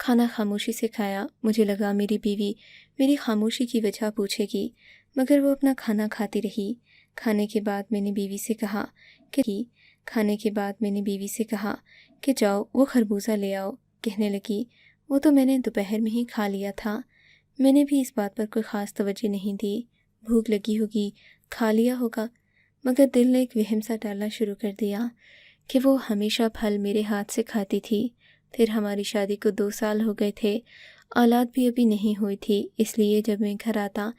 کھانا خاموشی سے کھایا۔ مجھے لگا میری بیوی میری خاموشی کی وجہ پوچھے گی، مگر وہ اپنا کھانا کھاتی رہی۔ کھانے کے بعد میں نے بیوی سے کہا کہ جاؤ وہ خربوزہ لے آؤ۔ کہنے لگی وہ تو میں نے دوپہر میں ہی کھا لیا تھا۔ میں نے بھی اس بات پر کوئی خاص توجہ نہیں دی۔ بھوک لگی ہوگی، کھا لیا ہوگا، مگر دل نے ایک وہم سا ڈالنا شروع کر دیا کہ وہ ہمیشہ پھل میرے ہاتھ سے کھاتی تھی۔ پھر ہماری شادی کو 2 سال ہو گئے تھے، اولاد بھی ابھی نہیں ہوئی تھی، اس لیے جب میں گھر آتا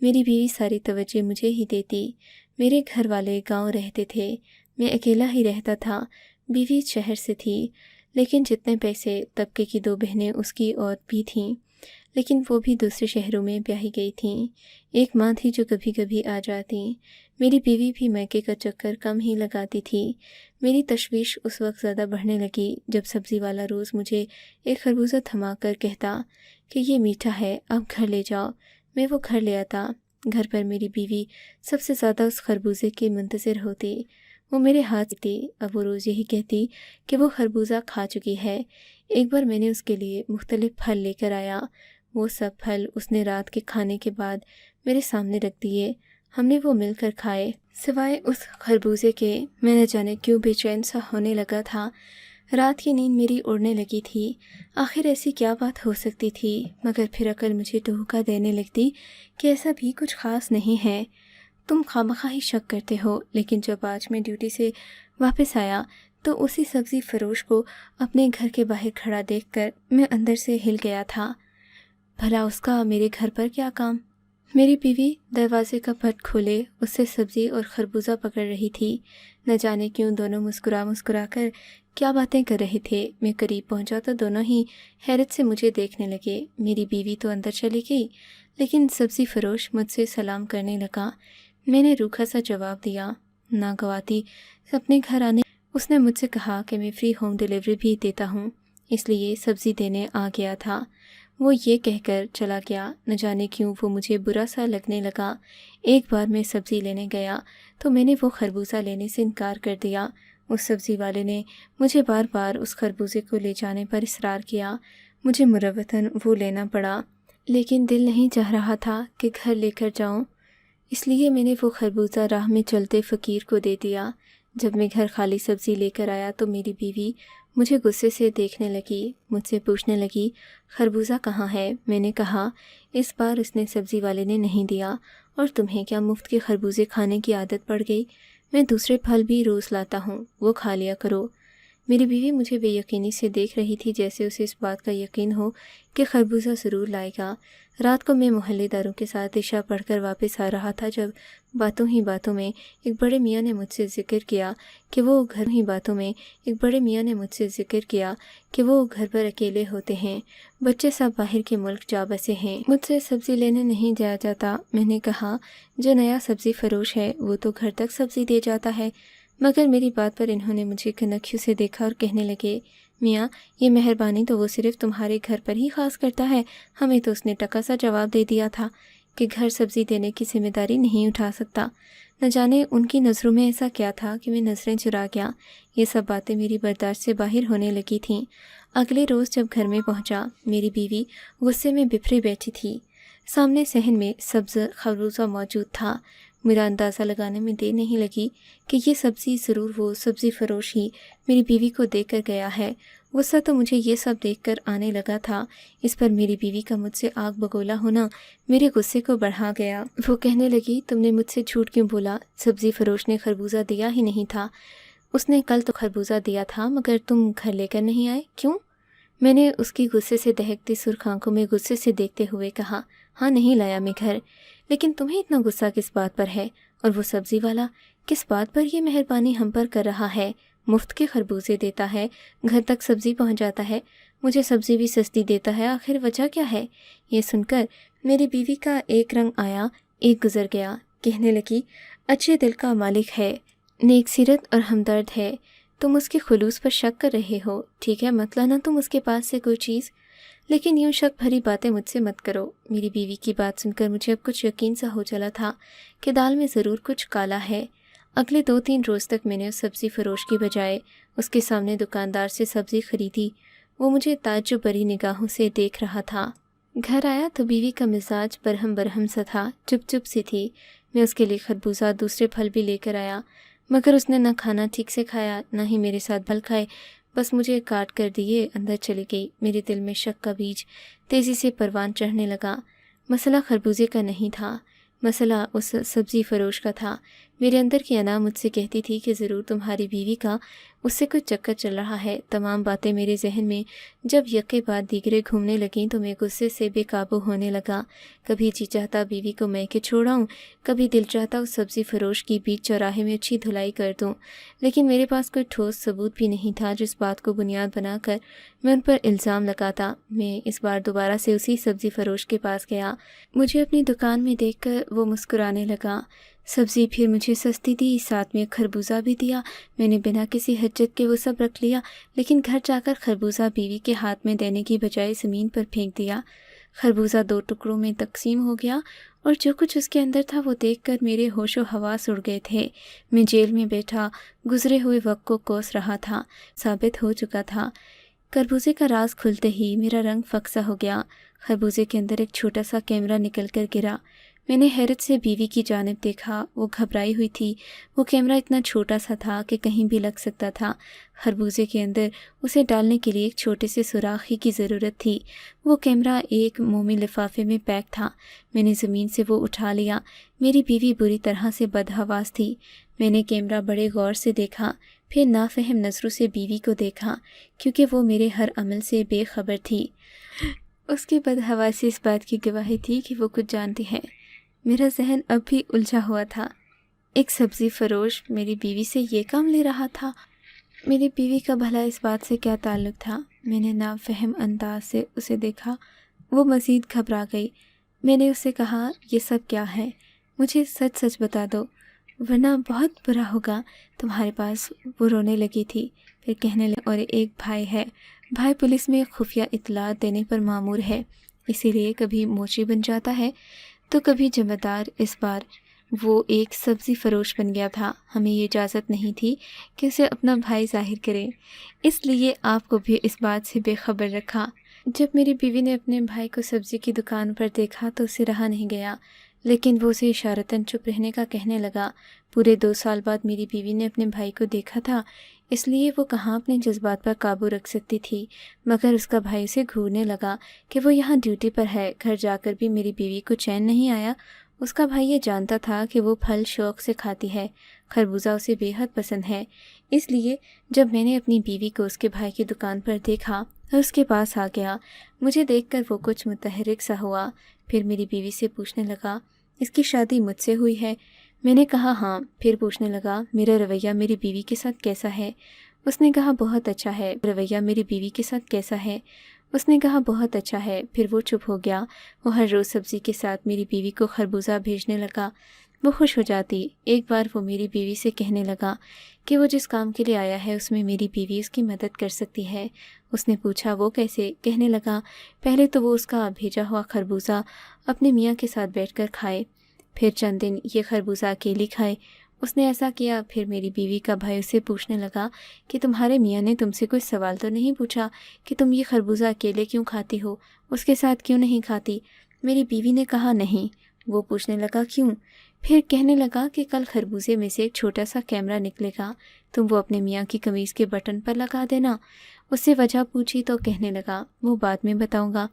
میری بیوی ساری توجہ مجھے ہی دیتی۔ میرے گھر والے گاؤں رہتے تھے، میں اکیلا ہی رہتا تھا۔ بیوی شہر سے تھی، لیکن جتنے پیسے طبقے کی 2 بہنیں اس کی اور بھی تھیں، لیکن وہ بھی دوسرے شہروں میں بیاہی گئی تھیں۔ ایک ماں تھی جو کبھی کبھی آ جاتی۔ میری بیوی بھی میکے کا چکر کم ہی لگاتی تھی۔ میری تشویش اس وقت زیادہ بڑھنے لگی جب سبزی والا روز مجھے ایک خربوزہ تھما کر کہتا کہ یہ میٹھا ہے، اب گھر لے جاؤ۔ میں وہ گھر لے آتا۔ گھر پر میری بیوی سب سے زیادہ اس خربوزے کی منتظر ہوتی۔ وہ میرے ہاتھ تھی۔ اب وہ روز یہی کہتی کہ وہ خربوزہ کھا چکی ہے۔ ایک بار میں نے اس کے لیے مختلف پھل لے کر آیا۔ وہ سب پھل اس نے رات کے کھانے کے بعد میرے سامنے رکھ دیے۔ ہم نے وہ مل کر کھائے۔ سوائے اس خربوزے کے میں نہ جانے کیوں بے چین سا ہونے لگا تھا۔ رات کی نیند میری اڑنے لگی تھی۔ آخر ایسی کیا بات ہو سکتی تھی؟ مگر پھر عقل مجھے دھوکہ دینے لگتی کہ ایسا بھی کچھ خاص نہیں ہے۔ تم خواہ ہی شک کرتے ہو۔ لیکن جب آج میں ڈیوٹی سے واپس آیا تو اسی سبزی فروش کو اپنے گھر کے باہر کھڑا دیکھ کر میں اندر سے ہل گیا تھا۔ بھلا اس کا میرے گھر پر کیا کام؟ میری بیوی دروازے کا پٹ کھولے اس سے سبزی اور خربوزہ پکڑ رہی تھی۔ نہ جانے کیوں دونوں مسکرا کر کیا باتیں کر رہے تھے۔ میں قریب پہنچا تو دونوں ہی حیرت سے مجھے دیکھنے لگے۔ میری بیوی تو اندر چلی گئی، لیکن سبزی فروش مجھ سے سلام کرنے لگا۔ میں نے روکھا سا جواب دیا۔ ناگواتی اپنے گھر آنے اس نے مجھ سے کہا کہ میں فری ہوم ڈیلیوری بھی دیتا ہوں، اس لیے سبزی دینے آ گیا تھا۔ وہ یہ کہہ کر چلا گیا۔ نہ جانے کیوں وہ مجھے برا سا لگنے لگا۔ ایک بار میں سبزی لینے گیا تو میں نے وہ خربوزہ لینے سے انکار کر دیا۔ اس سبزی والے نے مجھے بار بار اس خربوزے کو لے جانے پر اصرار کیا۔ مجھے مروتاً وہ لینا پڑا، لیکن دل نہیں چاہ رہا تھا کہ گھر لے کر جاؤں، اس لیے میں نے وہ خربوزہ راہ میں چلتے فقیر کو دے دیا۔ جب میں گھر خالی سبزی لے کر آیا تو میری بیوی مجھے غصے سے دیکھنے لگی، مجھ سے پوچھنے لگی خربوزہ کہاں ہے؟ میں نے کہا اس بار اس نے سبزی والے نے نہیں دیا، اور تمہیں کیا مفت کے خربوزے کھانے کی عادت پڑ گئی؟ میں دوسرے پھل بھی روز لاتا ہوں، وہ کھا لیا کرو۔ میری بیوی مجھے بے یقینی سے دیکھ رہی تھی، جیسے اسے اس بات کا یقین ہو کہ خربوزہ ضرور لائے گا۔ رات کو میں محلے داروں کے ساتھ عشاء پڑھ کر واپس آ رہا تھا جب باتوں ہی باتوں میں ایک بڑے میاں نے مجھ سے ذکر کیا کہ وہ گھر پر اکیلے ہوتے ہیں، بچے سب باہر کے ملک جا بسے ہیں، مجھ سے سبزی لینے نہیں جایا جاتا۔ میں نے کہا جو نیا سبزی فروش ہے وہ تو گھر تک سبزی دے جاتا ہے، مگر میری بات پر انہوں نے مجھے کنکھیوں سے دیکھا اور کہنے لگے میاں یہ مہربانی تو وہ صرف تمہارے گھر پر ہی خاص کرتا ہے، ہمیں تو اس نے ٹکا سا جواب دے دیا تھا کہ گھر سبزی دینے کی ذمہ داری نہیں اٹھا سکتا۔ نہ جانے ان کی نظروں میں ایسا کیا تھا کہ میں نظریں چرا گیا۔ یہ سب باتیں میری برداشت سے باہر ہونے لگی تھیں۔ اگلے روز جب گھر میں پہنچا میری بیوی غصے میں بفری بیٹھی تھی۔ سامنے صحن میں سبز خربوزہ موجود تھا۔ میرا اندازہ لگانے میں دیر نہیں لگی کہ یہ سبزی ضرور وہ سبزی فروش ہی میری بیوی کو دے کر گیا ہے۔ غصہ تو مجھے یہ سب دیکھ کر آنے لگا تھا، اس پر میری بیوی کا مجھ سے آگ بگولا ہونا میرے غصے کو بڑھا گیا۔ وہ کہنے لگی تم نے مجھ سے جھوٹ کیوں بولا؟ سبزی فروش نے خربوزہ دیا ہی نہیں تھا، اس نے کل تو خربوزہ دیا تھا مگر تم گھر لے کر نہیں آئے، کیوں؟ میں نے اس کی غصے سے دہکتی سرخ آنکھوں میں غصے سے دیکھتے ہوئے کہا ہاں نہیں لایا میں گھر، لیکن تمہیں اتنا غصہ کس بات پر ہے؟ اور وہ سبزی والا کس بات پر یہ مہربانی ہم پر کر رہا ہے؟ مفت کے خربوزے دیتا ہے، گھر تک سبزی پہنچاتا ہے، مجھے سبزی بھی سستی دیتا ہے، آخر وجہ کیا ہے؟ یہ سن کر میری بیوی کا ایک رنگ آیا ایک گزر گیا۔ کہنے لگی اچھے دل کا مالک ہے، نیک سیرت اور ہمدرد ہے، تم اس کے خلوص پر شک کر رہے ہو، ٹھیک ہے مت لانا تم اس کے پاس سے کوئی چیز، لیکن یوں شک بھری باتیں مجھ سے مت کرو۔ میری بیوی کی بات سن کر مجھے اب کچھ یقین سا ہو چلا تھا کہ دال میں ضرور کچھ کالا ہے۔ اگلے 2-3 روز تک میں نے اس سبزی فروش کی بجائے اس کے سامنے دکاندار سے سبزی خریدی۔ وہ مجھے تعجب بھری نگاہوں سے دیکھ رہا تھا۔ گھر آیا تو بیوی کا مزاج برہم برہم سا تھا، چپ چپ سی تھی۔ میں اس کے لیے خربوزہ دوسرے پھل بھی لے کر آیا، مگر اس نے نہ کھانا ٹھیک سے کھایا نہ ہی میرے ساتھ پھل کھائے، بس مجھے کاٹ کر دیے اندر چلی گئی۔ میرے دل میں شک کا بیج تیزی سے پروان چڑھنے لگا۔ مسئلہ خربوزے کا نہیں تھا، مسئلہ اس سبزی فروش کا تھا۔ میرے اندر کی انا مجھ سے کہتی تھی کہ ضرور تمہاری بیوی کا اس سے کچھ چکر چل رہا ہے۔ تمام باتیں میرے ذہن میں جب یکے بعد دیگرے گھومنے لگیں تو میں غصے سے بے قابو ہونے لگا۔ کبھی جی چاہتا بیوی کو میں کے چھوڑاؤں، کبھی دل چاہتا اس سبزی فروش کی بیچ چوراہے میں اچھی دھلائی کر دوں، لیکن میرے پاس کوئی ٹھوس ثبوت بھی نہیں تھا جس بات کو بنیاد بنا کر میں ان پر الزام لگاتا۔ میں اس بار دوبارہ سے اسی سبزی فروش کے پاس گیا۔ مجھے اپنی دکان میں دیکھ کر وہ مسکرانے لگا۔ سبزی پھر مجھے سستی دی، ساتھ میں خربوزہ بھی دیا۔ میں نے بنا کسی حجت کے وہ سب رکھ لیا، لیکن گھر جا کر خربوزہ بیوی کے ہاتھ میں دینے کی بجائے زمین پر پھینک دیا۔ خربوزہ 2 ٹکڑوں میں تقسیم ہو گیا اور جو کچھ اس کے اندر تھا وہ دیکھ کر میرے ہوش و حواس اڑ گئے تھے۔ میں جیل میں بیٹھا گزرے ہوئے وقت کو کوس رہا تھا، ثابت ہو چکا تھا۔ خربوزے کا راز کھلتے ہی میرا رنگ فکسا ہو گیا۔ خربوزے کے اندر ایک چھوٹا سا کیمرہ نکل کر گرا۔ میں نے حیرت سے بیوی کی جانب دیکھا، وہ گھبرائی ہوئی تھی۔ وہ کیمرہ اتنا چھوٹا سا تھا کہ کہیں بھی لگ سکتا تھا۔ خربوزے کے اندر اسے ڈالنے کے لیے ایک چھوٹے سے سوراخ ہی کی ضرورت تھی۔ وہ کیمرہ ایک مومی لفافے میں پیک تھا۔ میں نے زمین سے وہ اٹھا لیا۔ میری بیوی بری طرح سے بدحواس تھی۔ میں نے کیمرہ بڑے غور سے دیکھا، پھر نافہم نظروں سے بیوی کو دیکھا، کیونکہ وہ میرے ہر عمل سے بے خبر تھی۔ اس کی بدحواسی اس بات کی گواہی تھی کہ وہ کچھ جانتی ہے۔ میرا ذہن اب بھی الجھا ہوا تھا۔ ایک سبزی فروش میری بیوی سے یہ کام لے رہا تھا۔ میری بیوی کا بھلا اس بات سے کیا تعلق تھا؟ میں نے نافہم انداز سے اسے دیکھا۔ وہ مزید گھبرا گئی۔ میں نے اسے کہا، یہ سب کیا ہے؟ مجھے سچ سچ بتا دو، ورنہ بہت برا ہوگا تمہارے پاس۔ وہ رونے لگی تھی، پھر کہنے لگی، اور ایک بھائی ہے۔ بھائی پولیس میں خفیہ اطلاعات دینے پر مامور ہے، اسی لیے کبھی موچی بن جاتا ہے تو کبھی ذمہ دار۔ اس بار وہ ایک سبزی فروش بن گیا تھا۔ ہمیں یہ اجازت نہیں تھی کہ اسے اپنا بھائی ظاہر کرے، اس لیے آپ کو بھی اس بات سے بے خبر رکھا۔ جب میری بیوی نے اپنے بھائی کو سبزی کی دکان پر دیکھا تو اسے رہا نہیں گیا، لیکن وہ اسے اشارتاً چپ رہنے کا کہنے لگا۔ پورے 2 سال بعد میری بیوی نے اپنے بھائی کو دیکھا تھا، اس لیے وہ کہاں اپنے جذبات پر قابو رکھ سکتی تھی، مگر اس کا بھائی اسے گھورنے لگا کہ وہ یہاں ڈیوٹی پر ہے۔ گھر جا کر بھی میری بیوی کو چین نہیں آیا۔ اس کا بھائی یہ جانتا تھا کہ وہ پھل شوق سے کھاتی ہے، خربوزہ اسے بے حد پسند ہے، اس لیے جب میں نے اپنی بیوی کو اس کے بھائی کی دکان پر دیکھا اور اس کے پاس آ گیا، مجھے دیکھ کر وہ کچھ متحرک سا ہوا۔ پھر میری بیوی سے پوچھنے لگا، اس کی شادی مجھ سے ہوئی ہے؟ میں نے کہا ہاں۔ پھر پوچھنے لگا، میرا رویہ میری بیوی کے ساتھ کیسا ہے؟ اس نے کہا بہت اچھا ہے۔ رویہ میری بیوی کے ساتھ کیسا ہے؟ اس نے کہا بہت اچھا ہے۔ پھر وہ چپ ہو گیا۔ وہ ہر روز سبزی کے ساتھ میری بیوی کو خربوزہ بھیجنے لگا۔ وہ خوش ہو جاتی۔ ایک بار وہ میری بیوی سے کہنے لگا کہ وہ جس کام کے لیے آیا ہے اس میں میری بیوی اس کی مدد کر سکتی ہے۔ اس نے پوچھا وہ کیسے؟ کہنے لگا پہلے تو وہ اس کا بھیجا ہوا خربوزہ اپنے میاں کے ساتھ بیٹھ کر کھائے، پھر چند دن یہ خربوزہ اکیلی کھائے۔ اس نے ایسا کیا، پھر میری بیوی کا بھائی اسے پوچھنے لگا کہ تمہارے میاں نے تم سے کوئی سوال تو نہیں پوچھا کہ تم یہ خربوزہ اکیلے کیوں کھاتی ہو، اس کے ساتھ کیوں نہیں کھاتی؟ میری بیوی نے کہا نہیں۔ وہ پوچھنے لگا کیوں؟ پھر کہنے لگا کہ کل خربوزے میں سے ایک چھوٹا سا کیمرہ نکلے گا، تم وہ اپنے میاں کی قمیض کے بٹن پر لگا دینا۔ اس سے وجہ پوچھی تو کہنے لگا وہ بعد میں بتاؤں گا۔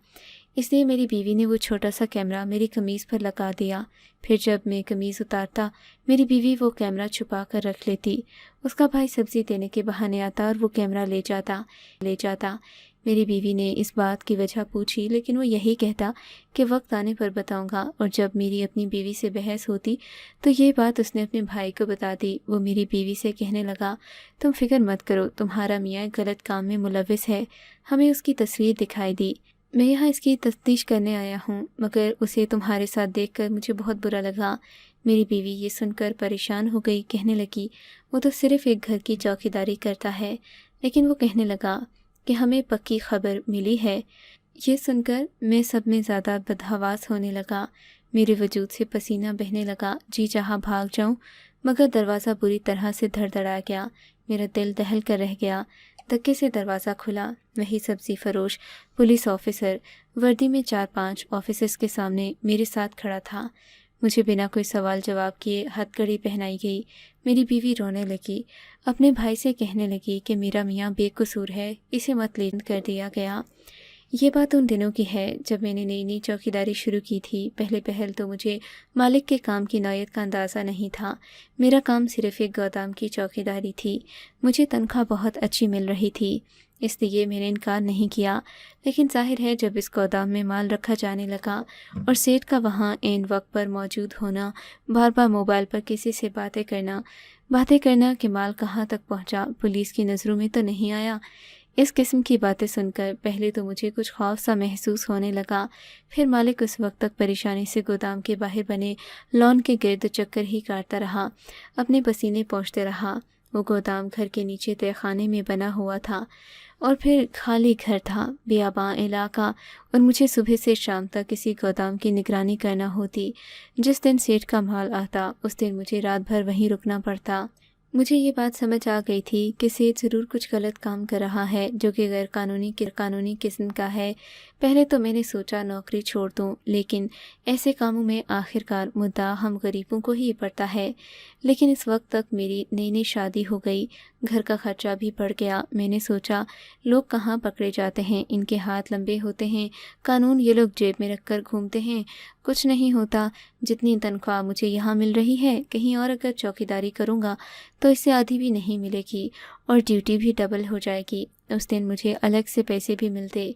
اس لیے میری بیوی نے وہ چھوٹا سا کیمرہ میری قمیض پر لگا دیا۔ پھر جب میں قمیض اتارتا میری بیوی وہ کیمرہ چھپا کر رکھ لیتی۔ اس کا بھائی سبزی دینے کے بہانے آتا اور وہ کیمرہ لے جاتا۔ میری بیوی نے اس بات کی وجہ پوچھی لیکن وہ یہی کہتا کہ وقت آنے پر بتاؤں گا، اور جب میری اپنی بیوی سے بحث ہوتی تو یہ بات اس نے اپنے بھائی کو بتا دی۔ وہ میری بیوی سے کہنے لگا تم فکر مت کرو، تمہارا میاں غلط کام میں ملوث ہے، ہمیں اس کی تصویر دکھائی دی، میں یہاں اس کی تفتیش کرنے آیا ہوں، مگر اسے تمہارے ساتھ دیکھ کر مجھے بہت برا لگا۔ میری بیوی یہ سن کر پریشان ہو گئی، کہنے لگی وہ تو صرف ایک گھر کی چوکیداری کرتا ہے۔ لیکن وہ کہنے لگا کہ ہمیں پکی خبر ملی ہے۔ یہ سن کر میں سب میں زیادہ بدحواس ہونے لگا، میرے وجود سے پسینہ بہنے لگا، جی چاہا بھاگ جاؤں، مگر دروازہ بری طرح سے دھڑ دھڑا گیا، میرا دل دہل کر رہ گیا۔ دھکے سے دروازہ کھلا۔ وہی سبزی فروش پولیس آفیسر وردی میں 4-5 آفیسرز کے سامنے میرے ساتھ کھڑا تھا۔ مجھے بنا کوئی سوال جواب کیے ہتھ کڑی پہنائی گئی۔ میری بیوی رونے لگی، اپنے بھائی سے کہنے لگی کہ میرا میاں بے قصور ہے، اسے مت لیند کر دیا گیا۔ یہ بات ان دنوں کی ہے جب میں نے نئی چوکیداری شروع کی تھی۔ پہل تو مجھے مالک کے کام کی نوعیت کا اندازہ نہیں تھا۔ میرا کام صرف ایک گودام کی چوکیداری تھی۔ مجھے تنخواہ بہت اچھی مل رہی تھی، اس لیے میں نے انکار نہیں کیا۔ لیکن ظاہر ہے جب اس گودام میں مال رکھا جانے لگا اور سیٹھ کا وہاں عین وقت پر موجود ہونا، بار بار موبائل پر کسی سے باتیں کرنا کہ مال کہاں تک پہنچا، پولیس کی نظروں میں تو نہیں آیا۔ اس قسم کی باتیں سن کر پہلے تو مجھے کچھ خوف سا محسوس ہونے لگا، پھر مالک اس وقت تک پریشانی سے گودام کے باہر بنے لان کے گرد چکر ہی کاٹتا رہا، اپنے پسینے پوچھتے رہا۔ وہ گودام گھر کے نیچے تہہ خانے میں بنا ہوا تھا اور پھر خالی گھر تھا، بیاباں علاقہ، اور مجھے صبح سے شام تک کسی گودام کی نگرانی کرنا ہوتی۔ جس دن سیٹھ کا مال آتا اس دن مجھے رات بھر وہیں رکنا پڑتا۔ مجھے یہ بات سمجھ آ گئی تھی کہ سیٹھ ضرور کچھ غلط کام کر رہا ہے جو کہ غیر قانونی قسم کا ہے۔ پہلے تو میں نے سوچا نوکری چھوڑ دوں، لیکن ایسے کاموں میں آخرکار مدعا ہم غریبوں کو ہی پڑتا ہے۔ لیکن اس وقت تک میری نئی شادی ہو گئی، گھر کا خرچہ بھی بڑھ گیا۔ میں نے سوچا لوگ کہاں پکڑے جاتے ہیں، ان کے ہاتھ لمبے ہوتے ہیں، قانون یہ لوگ جیب میں رکھ کر گھومتے ہیں، کچھ نہیں ہوتا۔ جتنی تنخواہ مجھے یہاں مل رہی ہے، کہیں اور اگر چوکیداری کروں گا تو اس سے آدھی بھی نہیں ملے گی اور ڈیوٹی بھی ڈبل ہو جائے گی۔ اس دن مجھے الگ سے پیسے بھی ملتے۔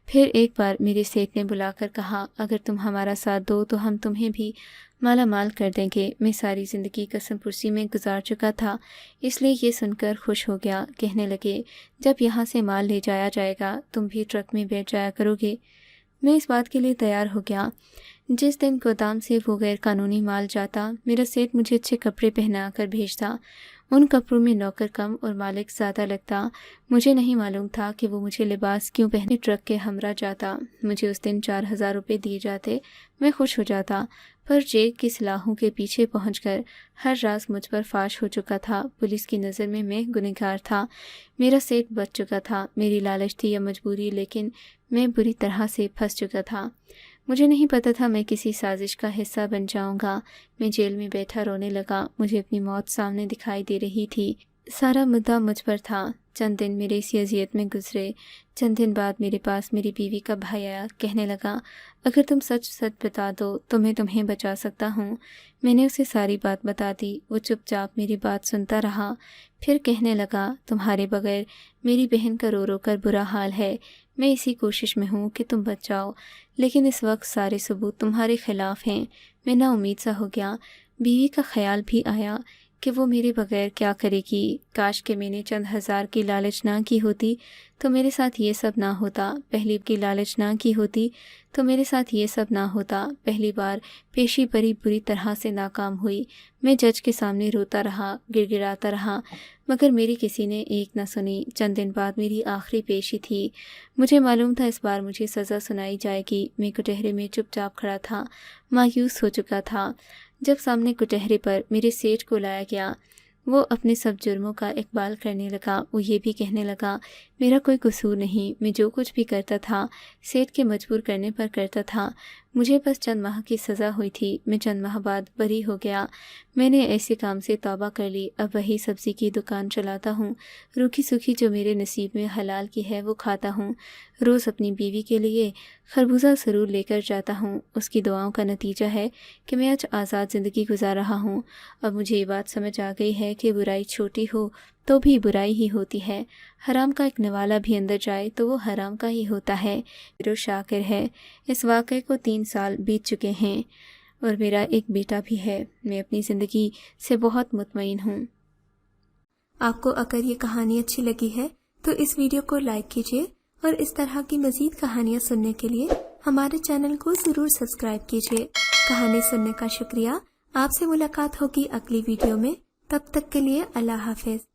پھر ایک بار میرے سیٹھ نے بلا کر کہا، اگر تم ہمارا ساتھ دو تو ہم تمہیں بھی مالا مال کر دیں گے۔ میں ساری زندگی قسم پرسی میں گزار چکا تھا، اس لیے یہ سن کر خوش ہو گیا۔ کہنے لگے، جب یہاں سے مال لے جایا جائے گا تم بھی ٹرک میں بیٹھ جایا کرو گے۔ میں اس بات کے لیے تیار ہو گیا۔ جس دن گودام سے وہ غیر قانونی مال جاتا، میرا سیٹھ مجھے اچھے کپڑے پہنا کر بھیجتا۔ ان کپڑوں میں نوکر کم اور مالک زیادہ لگتا۔ مجھے نہیں معلوم تھا کہ وہ مجھے لباس کیوں پہنے ٹرک کے ہمراہ جاتا۔ مجھے اس دن 4000 روپے دیے جاتے، میں خوش ہو جاتا، پر جیل کی سلاخوں کے پیچھے پہنچ کر ہر راز مجھ پر فاش ہو چکا تھا۔ پولیس کی نظر میں گنہگار تھا، میرا سیٹ بچ چکا تھا۔ میری لالچ تھی یا مجبوری، لیکن میں بری طرح سے پھنس چکا تھا۔ مجھے نہیں پتا تھا میں کسی سازش کا حصہ بن جاؤں گا۔ میں جیل میں بیٹھا رونے لگا، مجھے اپنی موت سامنے دکھائی دے رہی تھی۔ سارا مدعا مجھ پر تھا۔ چند دن میرے اسی اذیت میں گزرے۔ چند دن بعد میرے پاس میری بیوی کا بھائی آیا، کہنے لگا، اگر تم سچ بتا دو تو میں تمہیں بچا سکتا ہوں۔ میں نے اسے ساری بات بتا دی۔ وہ چپ چاپ میری بات سنتا رہا، پھر کہنے لگا، تمہارے بغیر میری بہن کا رو کر برا حال ہے۔ میں اسی کوشش میں ہوں کہ تم بچ جاؤ، لیکن اس وقت سارے ثبوت تمہارے خلاف ہیں۔ میں نا امید سا ہو گیا۔ بیوی کا خیال بھی آیا کہ وہ میرے بغیر کیا کرے گی۔ کاش کہ میں نے چند ہزار کی لالچ نہ کی ہوتی تو میرے ساتھ یہ سب نہ ہوتا۔ پہلی بار پیشی بری طرح سے ناکام ہوئی۔ میں جج کے سامنے روتا رہا، گڑگڑاتا رہا، مگر میری کسی نے ایک نہ سنی۔ چند دن بعد میری آخری پیشی تھی۔ مجھے معلوم تھا اس بار مجھے سزا سنائی جائے گی۔ میں کٹہرے میں چپ چاپ کھڑا تھا، مایوس ہو چکا تھا۔ جب سامنے کٹہرے پر میرے سیٹھ کو لایا گیا، وہ اپنے سب جرموں کا اقبال کرنے لگا۔ وہ یہ بھی کہنے لگا، میرا کوئی قصور نہیں، میں جو کچھ بھی کرتا تھا سیٹھ کے مجبور کرنے پر کرتا تھا۔ مجھے بس چند ماہ کی سزا ہوئی تھی، میں چند ماہ بعد بری ہو گیا۔ میں نے ایسے کام سے توبہ کر لی، اب وہی سبزی کی دکان چلاتا ہوں، روکھی سوکھی جو میرے نصیب میں حلال کی ہے وہ کھاتا ہوں۔ روز اپنی بیوی کے لیے خربوزہ ضرور لے کر جاتا ہوں، اس کی دعاؤں کا نتیجہ ہے کہ میں آج آزاد زندگی گزار رہا ہوں۔ اب مجھے یہ بات سمجھ آ گئی ہے کہ برائی چھوٹی ہو تو بھی برائی ہی ہوتی ہے، حرام کا ایک نوالا بھی اندر جائے تو وہ حرام کا ہی ہوتا ہے۔ میرا شاکر ہے۔ اس واقعے کو 3 سال بیت چکے ہیں اور میرا ایک بیٹا بھی ہے۔ میں اپنی زندگی سے بہت مطمئن ہوں۔ آپ کو اگر یہ کہانی اچھی لگی ہے تو اس ویڈیو کو لائک کیجیے اور اس طرح کی مزید کہانیاں سننے کے لیے ہمارے چینل کو ضرور سبسکرائب کیجیے۔ کہانی سننے کا شکریہ۔ آپ سے ملاقات ہوگی اگلی ویڈیو میں، تب تک کے لیے اللہ حافظ۔